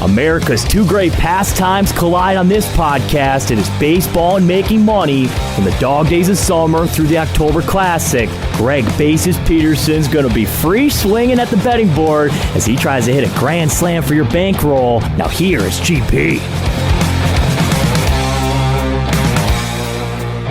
America's two great pastimes collide on this podcast. It is baseball and making money from the dog days of summer through the October Classic. Greg Bases Peterson's going to be free swinging at the betting board as he tries to hit a grand slam for your bankroll. Now here is GP.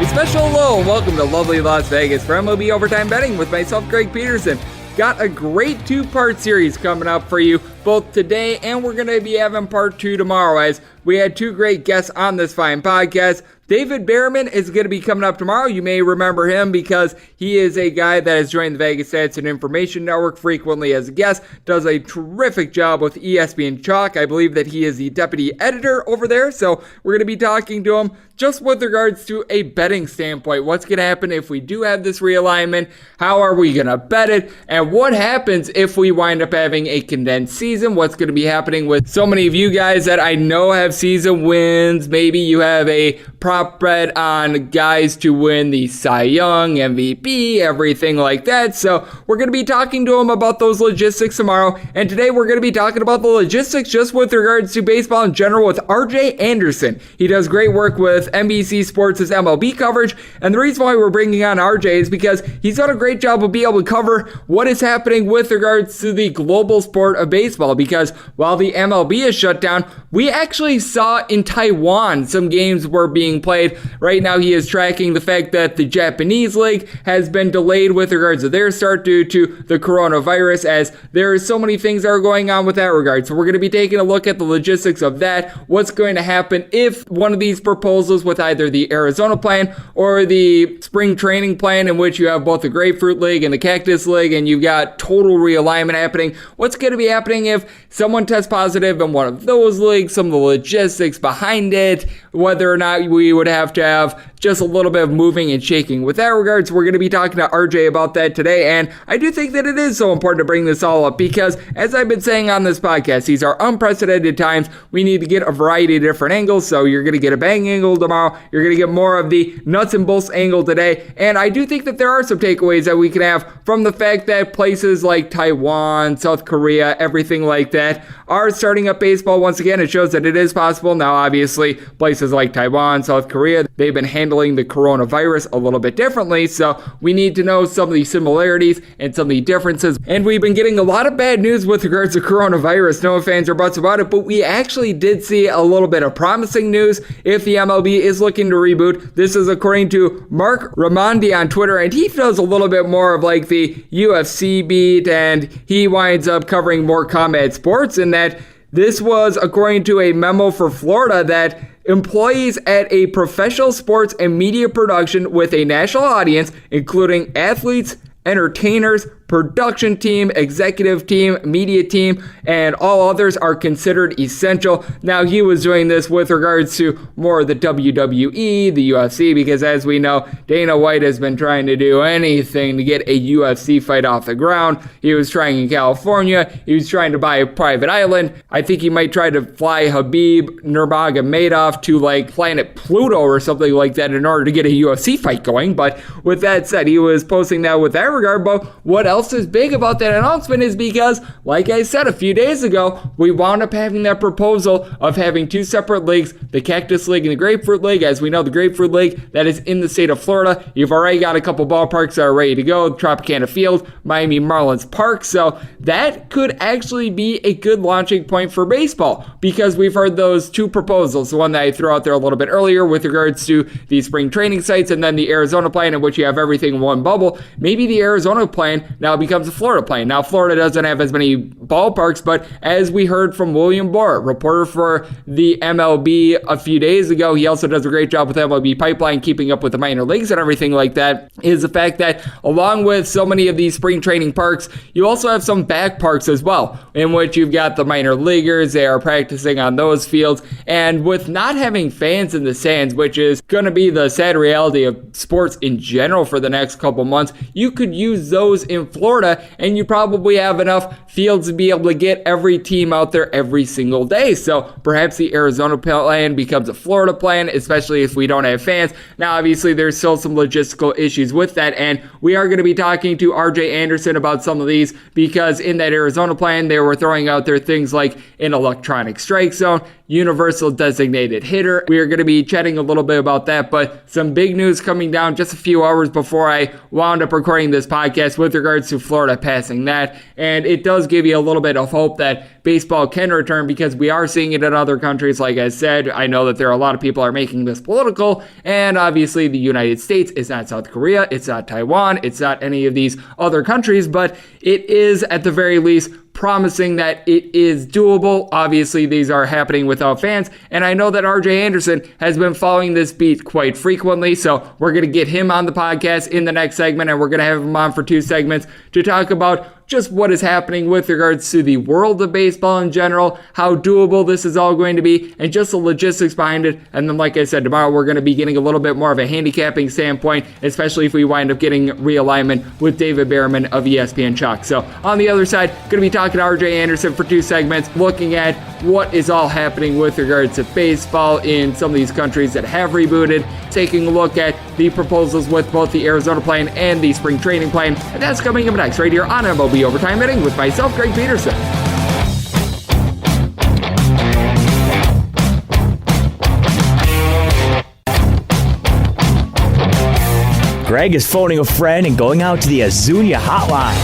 A special hello and welcome to lovely Las Vegas for MLB Overtime Betting with myself, Greg Peterson. Got a great two-part series coming up for you both today, and we're going to be having part 2 tomorrow as we had two great guests on this fine podcast. David Behrman is going to be coming up tomorrow. You may remember him because he is a guy that has joined the Vegas Stats and Information Network frequently as a guest, does a terrific job with ESPN Chalk. I believe that he is the deputy editor over there, so we're going to be talking to him just with regards to a betting standpoint. What's going to happen if we do have this realignment? How are we going to bet it? And what happens if we wind up having a condensed season? What's going to be happening with so many of you guys that I know have season wins? Maybe you have a prop bet on guys to win the Cy Young, MVP, everything like that. So we're going to be talking to him about those logistics tomorrow. And today we're going to be talking about the logistics just with regards to baseball in general with RJ Anderson. He does great work with NBC Sports' MLB coverage. And the reason why we're bringing on RJ is because he's done a great job of being able to cover what is happening with regards to the global sport of baseball. Because while the MLB is shut down, we actually saw in Taiwan some games were being played. Right now he is tracking the fact that the Japanese league has been delayed with regards to their start due to the coronavirus, as there are so many things that are going on with that regard. So we're going to be taking a look at the logistics of that. What's going to happen if one of these proposals with either the Arizona plan or the spring training plan, in which you have both the Grapefruit League and the Cactus League, and you've got total realignment happening. What's going to be happening if someone tests positive in one of those leagues, some of the logistics behind it, whether or not we would have to have just a little bit of moving and shaking. With that regards, we're going to be talking to RJ about that today, and I do think that it is so important to bring this all up because, as I've been saying on this podcast, these are unprecedented times. We need to get a variety of different angles, so you're going to get a bang angle tomorrow, you're going to get more of the nuts and bolts angle today, and I do think that there are some takeaways that we can have from the fact that places like Taiwan, South Korea, everything like that are starting up baseball once again. It shows that it is possible. Now, obviously, places like Taiwan, South Korea, they've been handling the coronavirus a little bit differently, so we need to know some of the similarities and some of the differences. And we've been getting a lot of bad news with regards to coronavirus, no fans or buts about it, but we actually did see a little bit of promising news if the MLB is looking to reboot. This is according to Mark Raimondi on Twitter, and he does a little bit more of like the UFC beat, and he winds up covering more combat sports, and that this was according to a memo for Florida that employees at a professional sports and media production with a national audience, including athletes, entertainers, production team, executive team, media team, and all others are considered essential. Now, he was doing this with regards to more of the WWE, the UFC, because as we know, Dana White has been trying to do anything to get a UFC fight off the ground. He was trying in California. He was trying to buy a private island. I think he might try to fly Habib Nurmagomedov to like planet Pluto or something like that in order to get a UFC fight going. But with that said, he was posting that with that regard. But what else is big about that announcement is because, like I said a few days ago, we wound up having that proposal of having two separate leagues, the Cactus League and the Grapefruit League. As we know, the Grapefruit League, that is in the state of Florida. You've already got a couple ballparks that are ready to go, Tropicana Field, Miami Marlins Park, so that could actually be a good launching point for baseball because we've heard those two proposals, the one that I threw out there a little bit earlier with regards to the spring training sites, and then the Arizona plan in which you have everything in one bubble. Maybe the Arizona plan now becomes a Florida plan. Now, Florida doesn't have as many ballparks, but as we heard from William Bohr, reporter for the MLB a few days ago, he also does a great job with MLB Pipeline, keeping up with the minor leagues and everything like that, is the fact that along with so many of these spring training parks, you also have some back parks as well, in which you've got the minor leaguers, they are practicing on those fields, and with not having fans in the stands, which is going to be the sad reality of sports in general for the next couple months, you could use those in Florida, and you probably have enough fields to be able to get every team out there every single day. So perhaps the Arizona plan becomes a Florida plan, especially if we don't have fans. Now, obviously, there's still some logistical issues with that, and we are going to be talking to RJ Anderson about some of these, because in that Arizona plan, they were throwing out there things like an electronic strike zone, universal designated hitter. We are going to be chatting a little bit about that, but some big news coming down just a few hours before I wound up recording this podcast with regards to Florida passing that. And it does give you a little bit of hope that baseball can return, because we are seeing it in other countries. Like I said, I know that there are a lot of people are making this political, and obviously the United States is not South Korea, it's not Taiwan, it's not any of these other countries, but it is at the very least promising that it is doable. Obviously, these are happening without fans, and I know that RJ Anderson has been following this beat quite frequently, so we're going to get him on the podcast in the next segment, and we're going to have him on for 2 segments to talk about just what is happening with regards to the world of baseball in general, how doable this is all going to be, and just the logistics behind it. And then, like I said, tomorrow we're going to be getting a little bit more of a handicapping standpoint, especially if we wind up getting realignment with David Behrman of ESPN Chuck. So on the other side, going to be talking to RJ Anderson for 2 segments, looking at what is all happening with regards to baseball in some of these countries that have rebooted, taking a look at the proposals with both the Arizona plan and the spring training plan. And that's coming up next right here on MLB Overtime Betting with myself, Greg Peterson. Greg is phoning a friend and going out to the Azunia hotline.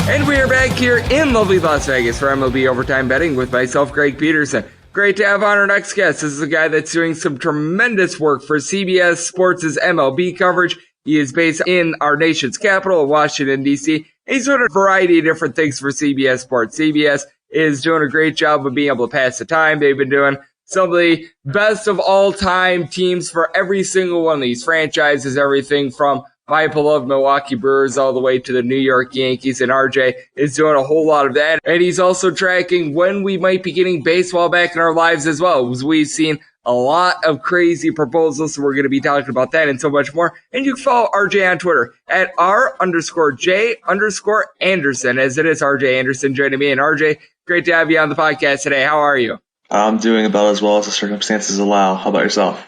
And we are back here in lovely Las Vegas for MLB Overtime Betting with myself, Greg Peterson. Great to have on our next guest. This is a guy that's doing some tremendous work for CBS Sports' MLB coverage. He is based in our nation's capital, Washington, D.C. He's doing a variety of different things for CBS Sports. CBS is doing a great job of being able to pass the time. They've been doing some of the best of all time teams for every single one of these franchises, everything from my beloved Milwaukee Brewers all the way to the New York Yankees, and RJ is doing a whole lot of that. And he's also tracking when we might be getting baseball back in our lives as well, as we've seen a lot of crazy proposals, so we're going to be talking about that and so much more. And you can follow RJ on Twitter at R_J_Anderson, as it is RJ Anderson joining me. And RJ, great to have you on the podcast today. How are you? I'm doing about as well as the circumstances allow. How about yourself?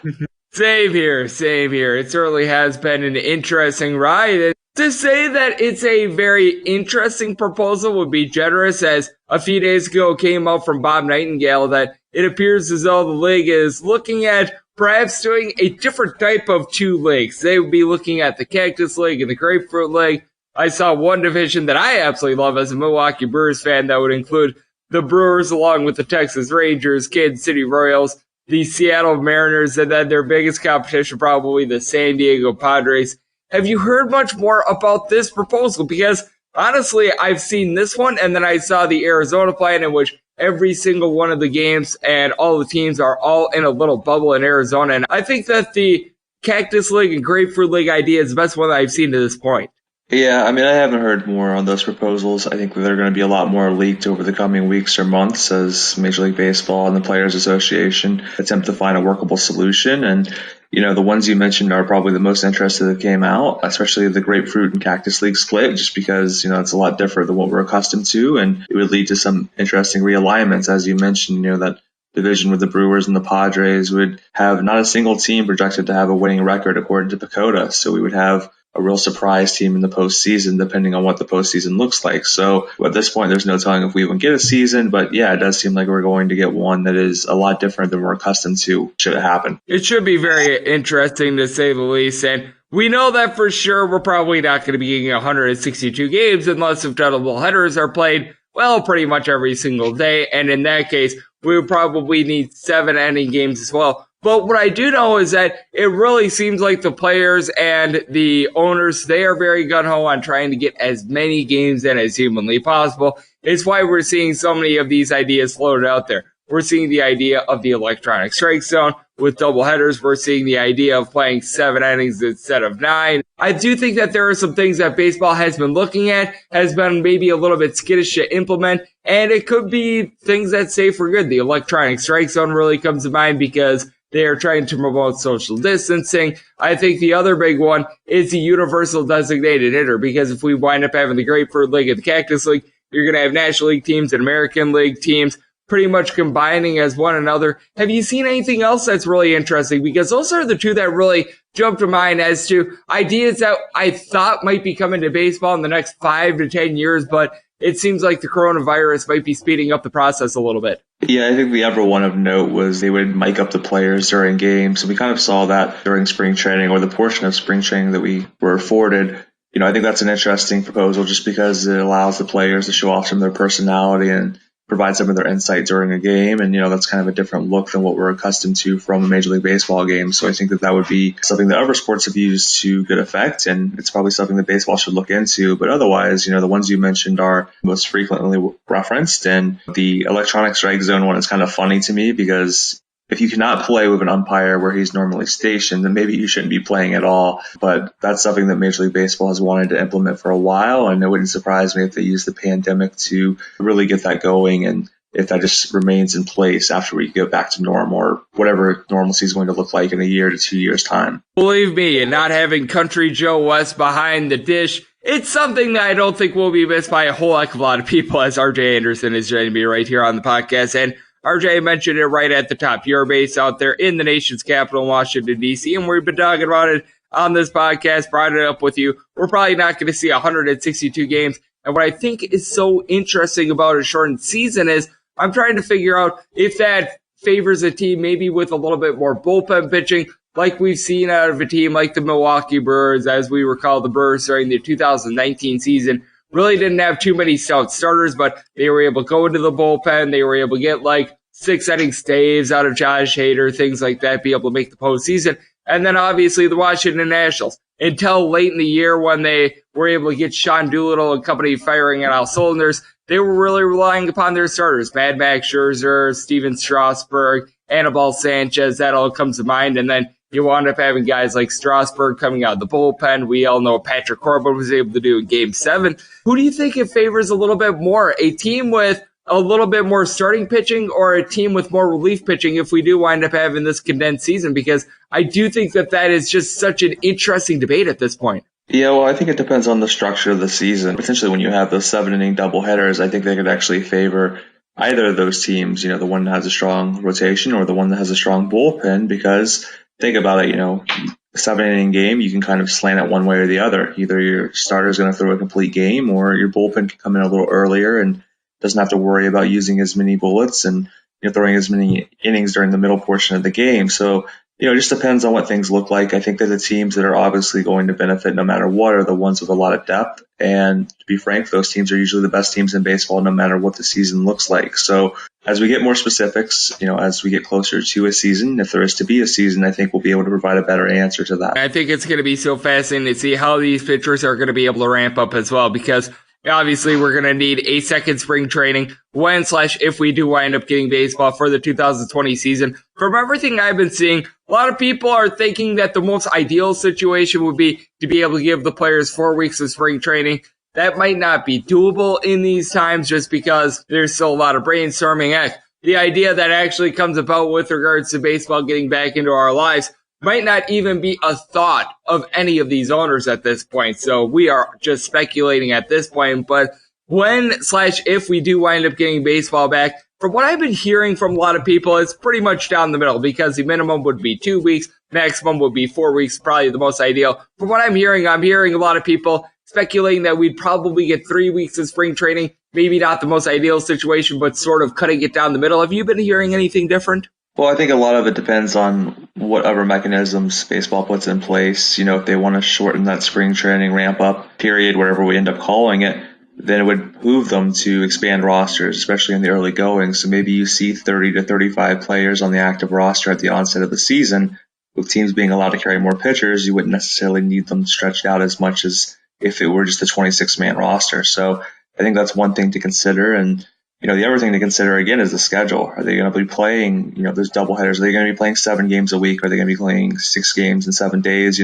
Same here, same here. It certainly has been an interesting ride. And to say that it's a very interesting proposal would be generous, as a few days ago came out from Bob Nightingale that it appears as though the league is looking at perhaps doing a different type of 2 leagues. They would be looking at the Cactus League and the Grapefruit League. I saw one division that I absolutely love as a Milwaukee Brewers fan that would include the Brewers along with the Texas Rangers, Kansas City Royals, the Seattle Mariners, and then their biggest competition, probably the San Diego Padres. Have you heard much more about this proposal? Because honestly, I've seen this one, and then I saw the Arizona plan, in which every single one of the games and all the teams are all in a little bubble in Arizona. And I think that the Cactus League and Grapefruit League idea is the best one that I've seen to this point. Yeah, I mean, I haven't heard more on those proposals. I think they're going to be a lot more leaked over the coming weeks or months as Major League Baseball and the Players Association attempt to find a workable solution. And, you know, the ones you mentioned are probably the most interested that came out, especially the Grapefruit and Cactus League split, just because, you know, it's a lot different than what we're accustomed to. And it would lead to some interesting realignments. As you mentioned, you know, that division with the Brewers and the Padres would have not a single team projected to have a winning record according to PECOTA. So we would have a real surprise team in the postseason, depending on what the postseason looks like. So at this point, there's no telling if we even get a season. But yeah, it does seem like we're going to get one that is a lot different than we're accustomed to should it happen. It should be very interesting, to say the least. And we know that for sure we're probably not going to be getting 162 games unless if double headers are played, well, pretty much every single day. And in that case, we would probably need 7 inning games as well. But what I do know is that it really seems like the players and the owners, they are very gung-ho on trying to get as many games in as humanly possible. It's why we're seeing so many of these ideas floated out there. We're seeing the idea of the electronic strike zone with doubleheaders. We're seeing the idea of playing 7 innings instead of 9. I do think that there are some things that baseball has been looking at, has been maybe a little bit skittish to implement, and it could be things that say for good. The electronic strike zone really comes to mind because They are trying to promote social distancing. I think the other big one is the universal designated hitter, because if we wind up having the Grapefruit League and the Cactus League, you're going to have National League teams and American League teams pretty much combining as one another. Have you seen anything else that's really interesting? Because those are the two that really jumped to mind as to ideas that I thought might be coming to baseball in the next 5 to 10 years, but it seems like the coronavirus might be speeding up the process a little bit. Yeah, I think the other one of note was they would mic up the players during games. So we kind of saw that during spring training, or the portion of spring training that we were afforded. I think that's an interesting proposal just because it allows the players to show off some of their personality and provide some of their insight during a game. And, that's kind of a different look than what we're accustomed to from a Major League Baseball game. So I think that would be something that other sports have used to good effect. And it's probably something that baseball should look into. But otherwise, the ones you mentioned are most frequently referenced. And the electronic strike zone one is kind of funny to me because if you cannot play with an umpire where he's normally stationed, then maybe you shouldn't be playing at all. But that's something that Major League Baseball has wanted to implement for a while, and it wouldn't surprise me if they use the pandemic to really get that going, and if that just remains in place after we go back to normal, or whatever normalcy is going to look like in a year to 2 years' time. Believe me, and not having Country Joe West behind the dish, it's something that I don't think will be missed by a whole heck of a lot of people, as RJ Anderson is joining me right here on the podcast. And RJ mentioned it right at the top. Your base out there in the nation's capital, Washington, D.C., and we've been talking about it on this podcast, brought it up with you. We're probably not going to see 162 games. And what I think is so interesting about a shortened season is I'm trying to figure out if that favors a team maybe with a little bit more bullpen pitching, like we've seen out of a team like the Milwaukee Brewers, as we recall the Brewers during the 2019 season. Really didn't have too many stout starters, but they were able to go into the bullpen. They were able to get like 6-inning staves out of Josh Hader, things like that, be able to make the postseason. And then obviously the Washington Nationals. Until late in the year when they were able to get Sean Doolittle and company firing on all cylinders, they were really relying upon their starters. Mad Max Scherzer, Steven Strasburg, Anibal Sanchez, that all comes to mind. And then you wound up having guys like Strasburg coming out of the bullpen. We all know what Patrick Corbin was able to do in Game 7. Who do you think it favors a little bit more? A team with a little bit more starting pitching or a team with more relief pitching if we do wind up having this condensed season? Because I do think that is just such an interesting debate at this point. Yeah, well, I think it depends on the structure of the season. Potentially when you have those 7-inning doubleheaders, I think they could actually favor either of those teams, the one that has a strong rotation or the one that has a strong bullpen, because think about it, a 7-inning game, you can kind of slant it one way or the other. Either your starter's going to throw a complete game or your bullpen can come in a little earlier and doesn't have to worry about using as many bullets and throwing as many innings during the middle portion of the game. So, it just depends on what things look like. I think that the teams that are obviously going to benefit no matter what are the ones with a lot of depth. And to be frank, those teams are usually the best teams in baseball no matter what the season looks like. So as we get more specifics, as we get closer to a season, if there is to be a season, I think we'll be able to provide a better answer to that. I think it's going to be so fascinating to see how these pitchers are going to be able to ramp up as well, because obviously we're going to need a second spring training if we do wind up getting baseball for the 2020 season. From everything I've been seeing, a lot of people are thinking that the most ideal situation would be to be able to give the players 4 weeks of spring training. That might not be doable in these times just because there's still a lot of brainstorming. Heck, the idea that actually comes about with regards to baseball getting back into our lives might not even be a thought of any of these owners at this point. So we are just speculating at this point. But if we do wind up getting baseball back, from what I've been hearing from a lot of people, it's pretty much down the middle, because the minimum would be 2 weeks, maximum would be 4 weeks, probably the most ideal. From what I'm hearing a lot of people speculating that we'd probably get 3 weeks of spring training, maybe not the most ideal situation, but sort of cutting it down the middle. Have you been hearing anything different? Well, I think a lot of it depends on what other mechanisms baseball puts in place. If they want to shorten that spring training ramp up period, whatever we end up calling it, then it would behoove them to expand rosters, especially in the early going. So maybe you see 30 to 35 players on the active roster at the onset of the season. With teams being allowed to carry more pitchers, you wouldn't necessarily need them stretched out as much as if it were just a 26-man roster. So I think that's one thing to consider. And the other thing to consider, again, is the schedule. Are they going to be playing, those doubleheaders? Are they going to be playing 7 games a week? Are they going to be playing 6 games in 7 days?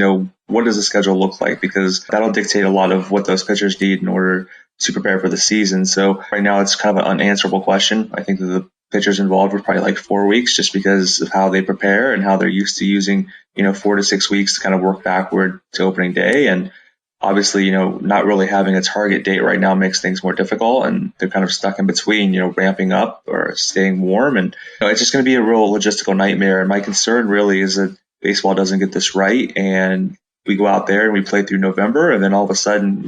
What does the schedule look like? Because that'll dictate a lot of what those pitchers need in order to prepare for the season. So right now it's kind of an unanswerable question. I think that the pitchers involved were probably like 4 weeks, just because of how they prepare and how they're used to using, 4 to 6 weeks to kind of work backward to opening day. And obviously, not really having a target date right now makes things more difficult, and they're kind of stuck in between, ramping up or staying warm. And it's just going to be a real logistical nightmare. And my concern really is that baseball doesn't get this right, and we go out there and we play through November, and then all of a sudden,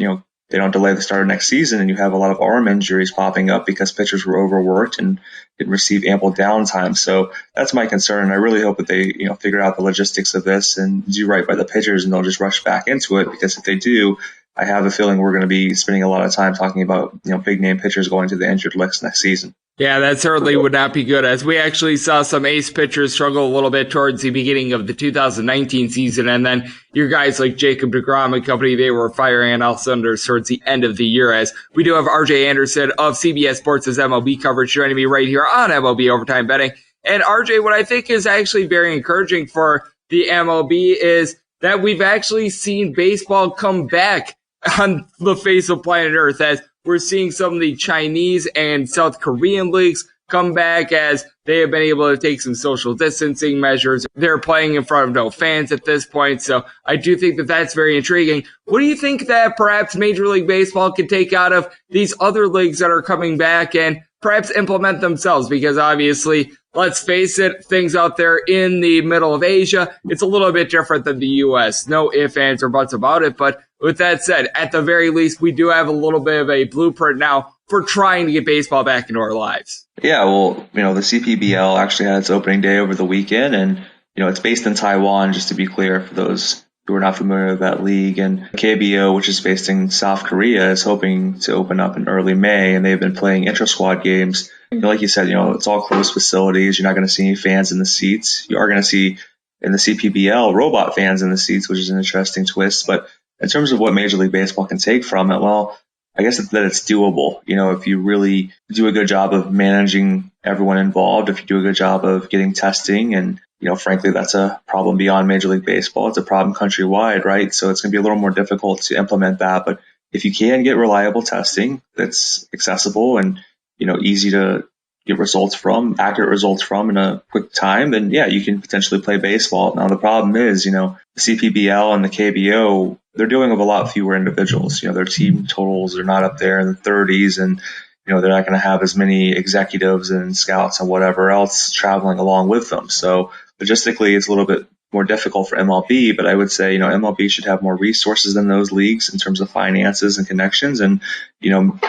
they don't delay the start of next season, and you have a lot of arm injuries popping up because pitchers were overworked and didn't receive ample downtime. So that's my concern. I really hope that they, figure out the logistics of this and do right by the pitchers, and they'll just rush back into it, because if they do, I have a feeling we're going to be spending a lot of time talking about, big name pitchers going to the injured list next season. Yeah, that certainly would not be good, as we actually saw some ace pitchers struggle a little bit towards the beginning of the 2019 season, and then your guys like Jacob deGrom and company, they were firing on all cylinders towards the end of the year. As we do have RJ Anderson of CBS Sports' MLB coverage joining me right here on MLB Overtime Betting. And RJ, what I think is actually very encouraging for the MLB is that we've actually seen baseball come back on the face of planet Earth, as we're seeing some of the Chinese and South Korean leagues come back, as they have been able to take some social distancing measures. They're playing in front of no fans at this point, so I do think that that's very intriguing. What do you think that perhaps Major League Baseball can take out of these other leagues that are coming back and perhaps implement themselves? Because obviously, let's face it, things out there in the middle of Asia, it's a little bit different than the U.S. No ifs, ands, or buts about it. But with that said, at the very least, we do have a little bit of a blueprint now for trying to get baseball back into our lives. Yeah, well, the CPBL actually had its opening day over the weekend, and, it's based in Taiwan, just to be clear for those who are not familiar with that league. And KBO, which is based in South Korea, is hoping to open up in early May, and they've been playing intra-squad games. Like you said, it's all closed facilities. You're not going to see any fans in the seats. You are going to see in the CPBL robot fans in the seats, which is an interesting twist. But in terms of what Major League Baseball can take from it, well, I guess that it's doable. If you really do a good job of managing everyone involved, if you do a good job of getting testing, and, frankly, that's a problem beyond Major League Baseball. It's a problem countrywide, right? So it's going to be a little more difficult to implement that. But if you can get reliable testing that's accessible and, easy to get results from, accurate results from in a quick time, then yeah, you can potentially play baseball. Now, the problem is, the CPBL and the KBO, they're dealing with a lot fewer individuals. Their team totals are not up there in the 30s, and, they're not going to have as many executives and scouts and whatever else traveling along with them. So logistically, it's a little bit more difficult for MLB, but I would say, MLB should have more resources than those leagues in terms of finances and connections. And,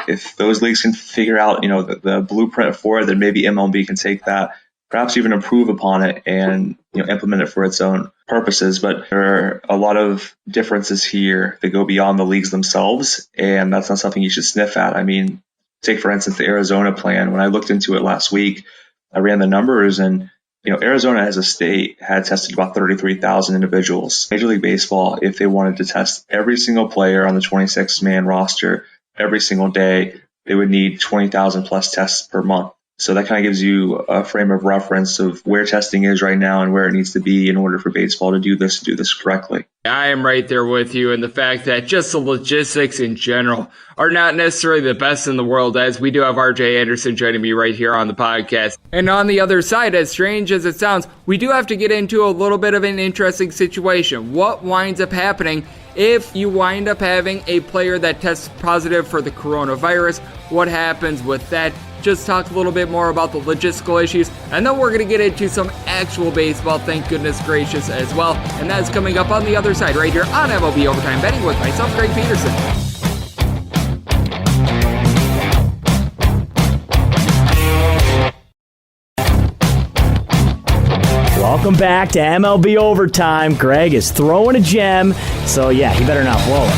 if those leagues can figure out, the blueprint for it, then maybe MLB can take that, perhaps even improve upon it and, implement it for its own purposes. But there are a lot of differences here that go beyond the leagues themselves, and that's not something you should sniff at. I mean, take, for instance, the Arizona plan. When I looked into it last week, I ran the numbers, and Arizona as a state had tested about 33,000 individuals. Major League Baseball, if they wanted to test every single player on the 26-man roster every single day, they would need 20,000 plus tests per month. So that kind of gives you a frame of reference of where testing is right now and where it needs to be in order for baseball to do this correctly. I am right there with you, and the fact that just the logistics in general are not necessarily the best in the world, as we do have RJ Anderson joining me right here on the podcast. And on the other side, as strange as it sounds, we do have to get into a little bit of an interesting situation. What winds up happening if you wind up having a player that tests positive for the coronavirus? What happens with that? Just talk a little bit more about the logistical issues, and then we're going to get into some actual baseball, thank goodness gracious, as well. And that's coming up on the other side right here on MLB Overtime Betting with myself, Greg Peterson. Welcome back to MLB Overtime. Greg is throwing a gem, so yeah, he better not blow it.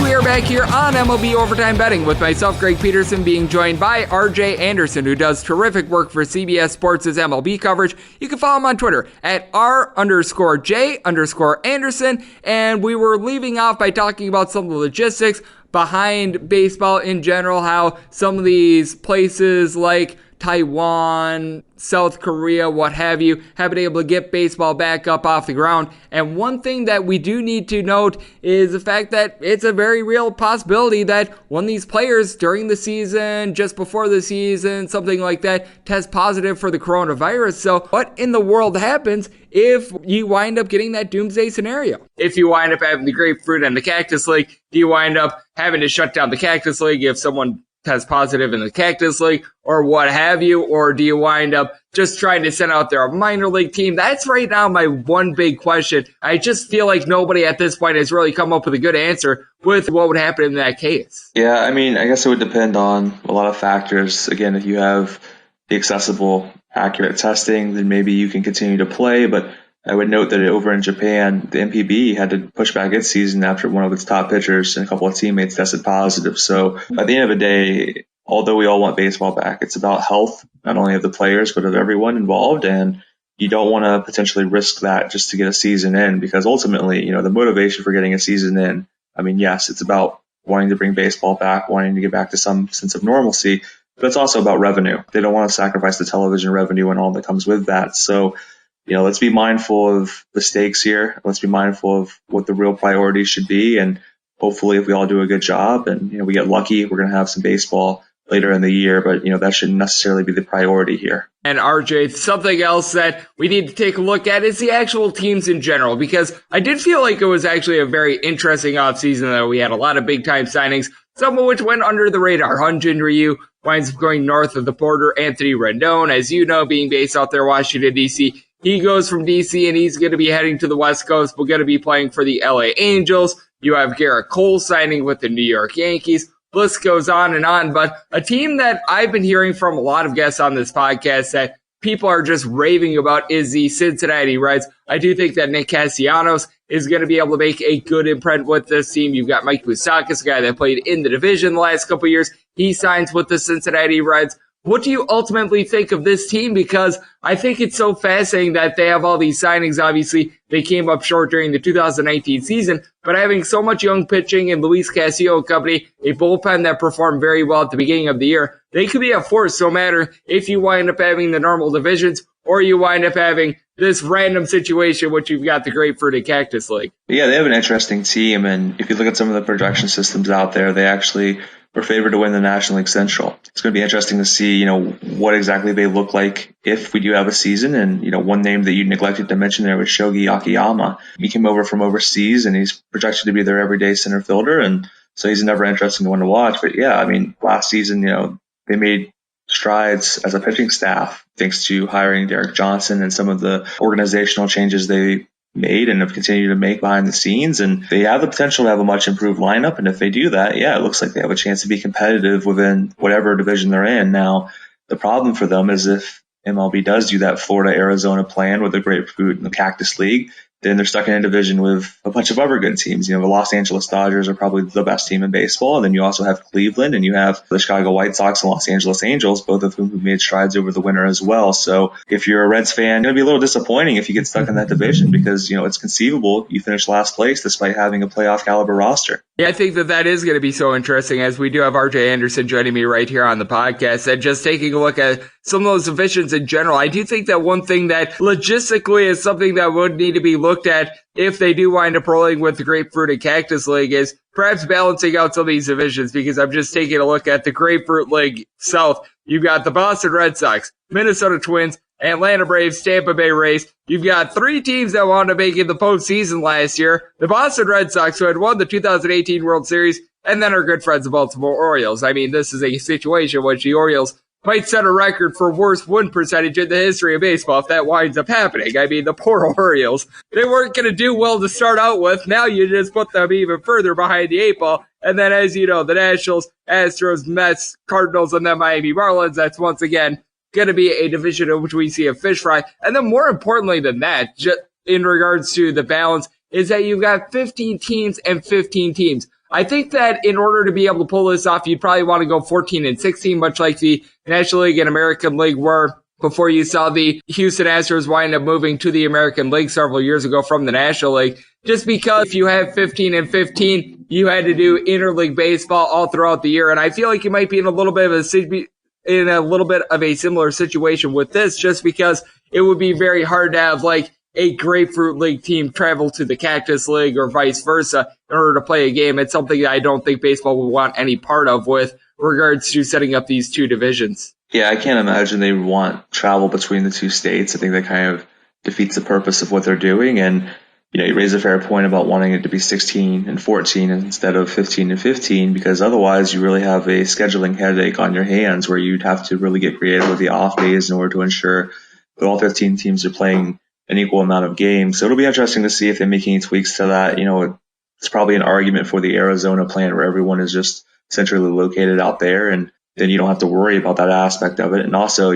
We are back here on MLB Overtime Betting with myself, Greg Peterson, being joined by RJ Anderson, who does terrific work for CBS Sports' MLB coverage. You can follow him on Twitter at R_J_Anderson. And we were leaving off by talking about some of the logistics behind baseball in general, how some of these places like Taiwan, South Korea, what have you, have been able to get baseball back up off the ground. And one thing that we do need to note is the fact that it's a very real possibility that one of these players during the season, just before the season, something like that, test positive for the coronavirus. So what in the world happens if you wind up getting that doomsday scenario? If you wind up having the Grapefruit and the Cactus League, do you wind up having to shut down the Cactus League if someone test positive in the Cactus League or what have you? Or do you wind up just trying to send out their minor league team? That's right now my one big question. I just feel like nobody at this point has really come up with a good answer with what would happen in that case. Yeah, I mean, I guess it would depend on a lot of factors. Again, if you have the accessible, accurate testing, then maybe you can continue to play. But I would note that over in Japan, the MPB had to push back its season after one of its top pitchers and a couple of teammates tested positive. So at the end of the day, although we all want baseball back, it's about health, not only of the players, but of everyone involved. And you don't want to potentially risk that just to get a season in, because ultimately, the motivation for getting a season in, I mean, yes, it's about wanting to bring baseball back, wanting to get back to some sense of normalcy, but it's also about revenue. They don't want to sacrifice the television revenue and all that comes with that. So, let's be mindful of the stakes here. Let's be mindful of what the real priorities should be. And hopefully if we all do a good job and, we get lucky, we're going to have some baseball later in the year. But, that shouldn't necessarily be the priority here. And RJ, something else that we need to take a look at is the actual teams in general, because I did feel like it was actually a very interesting offseason, though. We had a lot of big-time signings, some of which went under the radar. Hyun-Jin Ryu winds up going north of the border. Anthony Rendon, as you know, being based out there, Washington, D.C., he goes from D.C. and he's going to be heading to the West Coast. We're going to be playing for the L.A. Angels. You have Garrett Cole signing with the New York Yankees. List goes on and on. But a team that I've been hearing from a lot of guests on this podcast that people are just raving about is the Cincinnati Reds. I do think that Nick Castellanos is going to be able to make a good imprint with this team. You've got Mike Moustakas, a guy that played in the division the last couple of years. He signs with the Cincinnati Reds. What do you ultimately think of this team? Because I think it's so fascinating that they have all these signings. Obviously, they came up short during the 2019 season, but having so much young pitching in Luis Castillo company, a bullpen that performed very well at the beginning of the year, they could be a force no matter if you wind up having the normal divisions or you wind up having this random situation, which you've got the Grapefruit and Cactus League. Yeah, they have an interesting team, and if you look at some of the projection systems out there, they actually were favored to win the National League Central. It's going to be interesting to see, what exactly they look like if we do have a season. And, one name that you neglected to mention there was Shogi Akiyama. He came over from overseas, and he's projected to be their everyday center fielder. And so he's a never interesting one to watch. But yeah, I mean, last season, they made strides as a pitching staff thanks to hiring Derek Johnson and some of the organizational changes they made and have continued to make behind the scenes. And they have the potential to have a much improved lineup. And if they do that, yeah, it looks like they have a chance to be competitive within whatever division they're in. Now, the problem for them is if MLB does do that Florida-Arizona plan with the Grapefruit and the Cactus League, then they're stuck in a division with a bunch of other good teams. The Los Angeles Dodgers are probably the best team in baseball. And then you also have Cleveland, and you have the Chicago White Sox and Los Angeles Angels, both of whom have made strides over the winter as well. So if you're a Reds fan, it's going to be a little disappointing if you get stuck in that division because, it's conceivable you finish last place despite having a playoff caliber roster. Yeah, I think that is going to be so interesting, as we do have RJ Anderson joining me right here on the podcast, and just taking a look at some of those divisions in general. I do think that one thing that logistically is something that would need to be looked at if they do wind up rolling with the Grapefruit and Cactus League is perhaps balancing out some of these divisions, because I'm just taking a look at the Grapefruit League South. You've got the Boston Red Sox, Minnesota Twins, Atlanta Braves, Tampa Bay Rays. You've got three teams that wound up making the postseason last year. The Boston Red Sox, who had won the 2018 World Series, and then our good friends, the Baltimore Orioles. I mean, this is a situation in which the Orioles might set a record for worst win percentage in the history of baseball if that winds up happening. I mean, the poor Orioles, they weren't going to do well to start out with. Now you just put them even further behind the eight ball. And then, as you know, the Nationals, Astros, Mets, Cardinals, and then Miami Marlins, that's once again going to be a division in which we see a fish fry. And then more importantly than that, just in regards to the balance, is that you've got 15 teams and 15 teams. I think that in order to be able to pull this off, you'd probably want to go 14 and 16, much like the National League and American League were before you saw the Houston Astros wind up moving to the American League several years ago from the National League. Just because if you have 15 and 15, you had to do interleague baseball all throughout the year. And I feel like you might be in a little bit of a in a little bit of a similar situation with this, just because it would be very hard to have like a Grapefruit League team travel to the Cactus League or vice versa in order to play a game. It's something that I don't think baseball would want any part of with regards to setting up these two divisions. Yeah, I can't imagine they would want travel between the two states. I think that kind of defeats the purpose of what they're doing. And, you raise a fair point about wanting it to be 16 and 14 instead of 15 and 15, because otherwise you really have a scheduling headache on your hands where you'd have to really get creative with the off days in order to ensure that all 15 teams are playing an equal amount of games. So it'll be interesting to see if they make any tweaks to that. It's probably an argument for the Arizona plan where everyone is just centrally located out there, and then you don't have to worry about that aspect of it. And also,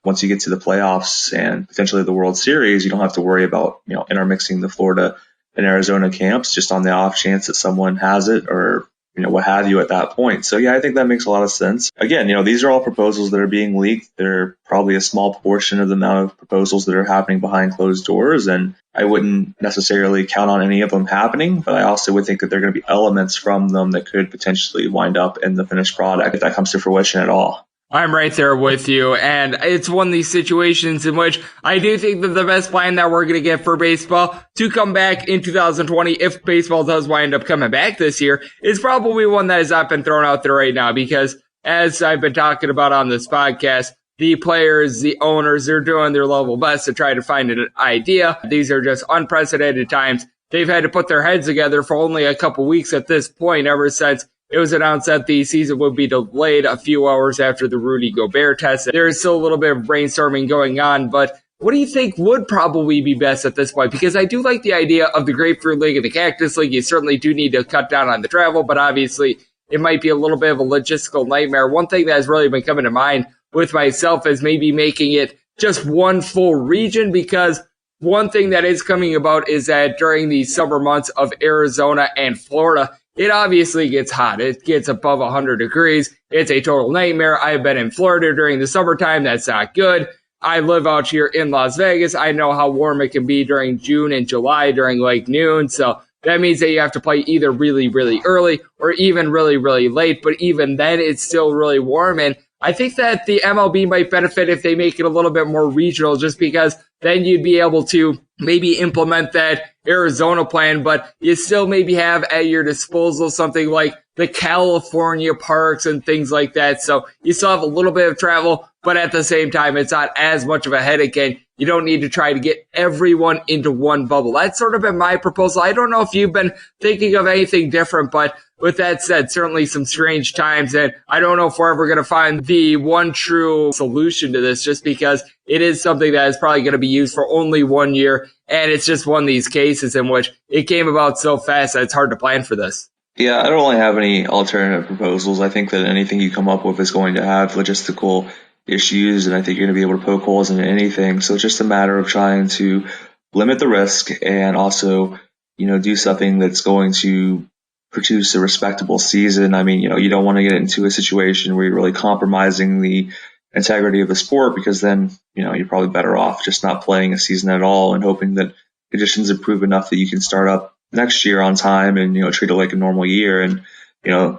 once you get to the playoffs and potentially the World Series, you don't have to worry about, intermixing the Florida and Arizona camps just on the off chance that someone has it or, what have you at that point. So, yeah, I think that makes a lot of sense. Again, these are all proposals that are being leaked. They're probably a small portion of the amount of proposals that are happening behind closed doors. And I wouldn't necessarily count on any of them happening, but I also would think that there are going to be elements from them that could potentially wind up in the finished product if that comes to fruition at all. I'm right there with you, and it's one of these situations in which I do think that the best plan that we're going to get for baseball to come back in 2020, if baseball does wind up coming back this year, is probably one that has not been thrown out there right now, because as I've been talking about on this podcast, the players, the owners, they're doing their level best to try to find an idea. These are just unprecedented times. They've had to put their heads together for only a couple weeks at this point, ever since it was announced that the season would be delayed a few hours after the Rudy Gobert test. There is still a little bit of brainstorming going on, but what do you think would probably be best at this point? Because I do like the idea of the Grapefruit League and the Cactus League. You certainly do need to cut down on the travel, but obviously it might be a little bit of a logistical nightmare. One thing that has really been coming to mind with myself is maybe making it just one full region, because one thing that is coming about is that during the summer months of Arizona and Florida, it obviously gets hot. It gets above 100 degrees. It's a total nightmare. I've been in Florida during the summertime. That's not good. I live out here in Las Vegas. I know how warm it can be during June and July during like noon. So that means that you have to play either really, really early or even really, really late. But even then, it's still really warm. And I think that the MLB might benefit if they make it a little bit more regional, just because then you'd be able to maybe implement that Arizona plan, but you still maybe have at your disposal something like the California parks and things like that. So you still have a little bit of travel, but at the same time, it's not as much of a headache, and you don't need to try to get everyone into one bubble. That's sort of been my proposal. I don't know if you've been thinking of anything different, but with that said, certainly some strange times, and I don't know if we're ever going to find the one true solution to this, just because it is something that is probably going to be used for only 1 year, and it's just one of these cases in which it came about so fast that it's hard to plan for this. Yeah, I don't really have any alternative proposals. I think that anything you come up with is going to have logistical issues, and I think you're going to be able to poke holes into anything. So it's just a matter of trying to limit the risk and also, do something that's going to produce a respectable season. I mean, you don't want to get into a situation where you're really compromising the integrity of the sport, because then, you're probably better off just not playing a season at all and hoping that conditions improve enough that you can start up next year on time and, treat it like a normal year. And,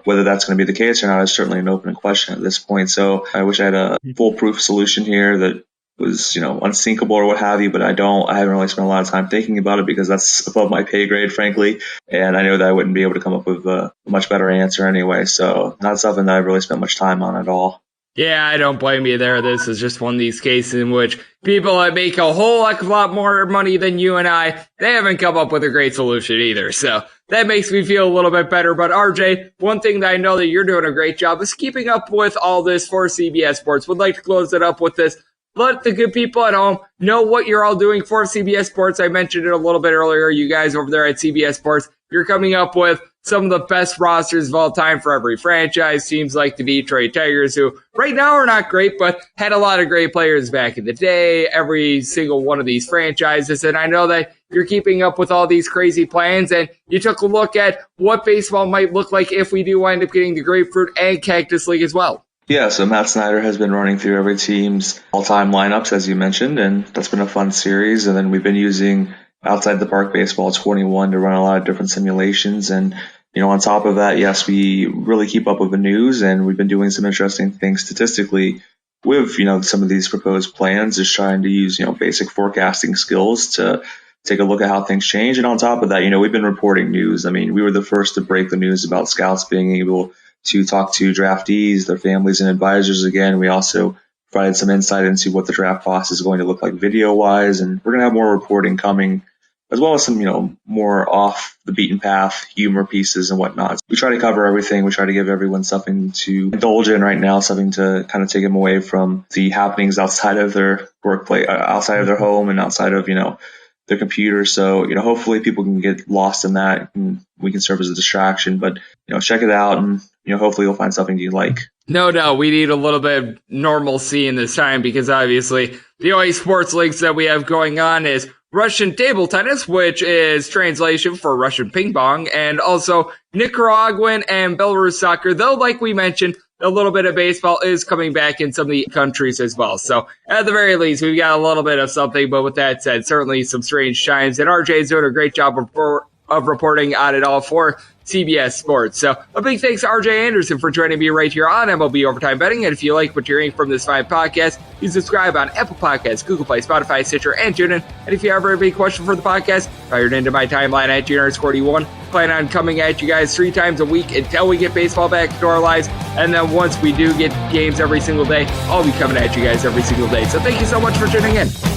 whether that's going to be the case or not is certainly an open question at this point. So I wish I had a foolproof solution here that was, unsinkable or what have you, but I haven't really spent a lot of time thinking about it because that's above my pay grade, frankly. And I know that I wouldn't be able to come up with a much better answer anyway. So not something that I've really spent much time on at all. Yeah, I don't blame you there. This is just one of these cases in which people that make a whole heck of a lot more money than you and I, they haven't come up with a great solution either. So that makes me feel a little bit better. But RJ, one thing that I know that you're doing a great job is keeping up with all this for CBS Sports. Would like to close it up with this. Let the good people at home know what you're all doing for CBS Sports. I mentioned it a little bit earlier. You guys over there at CBS Sports, you're coming up with some of the best rosters of all time for every franchise. Teams like the Detroit Tigers, who right now are not great, but had a lot of great players back in the day, every single one of these franchises. And I know that you're keeping up with all these crazy plans, and you took a look at what baseball might look like if we do wind up getting the Grapefruit and Cactus League as well. Yeah, so Matt Snyder has been running through every team's all-time lineups, as you mentioned, and that's been a fun series. And then we've been using Outside the Park Baseball 21 to run a lot of different simulations. And, on top of that, yes, we really keep up with the news, and we've been doing some interesting things statistically with, some of these proposed plans is trying to use, basic forecasting skills to take a look at how things change. And on top of that, we've been reporting news. I mean, we were the first to break the news about scouts being able to talk to draftees, their families and advisors again. We also provided some insight into what the draft process is going to look like video-wise. And we're going to have more reporting coming, as well as some, more off the beaten path humor pieces and whatnot. We try to cover everything. We try to give everyone something to indulge in right now, something to kind of take them away from the happenings outside of their workplace, outside of their home and outside of, their computer. So, hopefully people can get lost in that and we can serve as a distraction, but, check it out and, hopefully you'll find something you like. No, we need a little bit of normalcy in this time because obviously the only sports leagues that we have going on is Russian table tennis, which is translation for Russian ping pong, and also Nicaraguan and Belarus soccer, though like we mentioned, a little bit of baseball is coming back in some of the countries as well. So at the very least, we've got a little bit of something, but with that said, certainly some strange times, and RJ is doing a great job of reporting on it all for CBS Sports. So a big thanks to RJ Anderson for joining me right here on MLB Overtime Betting. And if you like what you're hearing from this fine podcast, you subscribe on Apple Podcasts, Google Play, Spotify, Stitcher, and TuneIn. And if you ever have any question for the podcast, fire it into my timeline at Junior_D1. Plan on coming at you guys 3 times a week until we get baseball back into our lives. And then once we do get games every single day, I'll be coming at you guys every single day. So thank you so much for tuning in.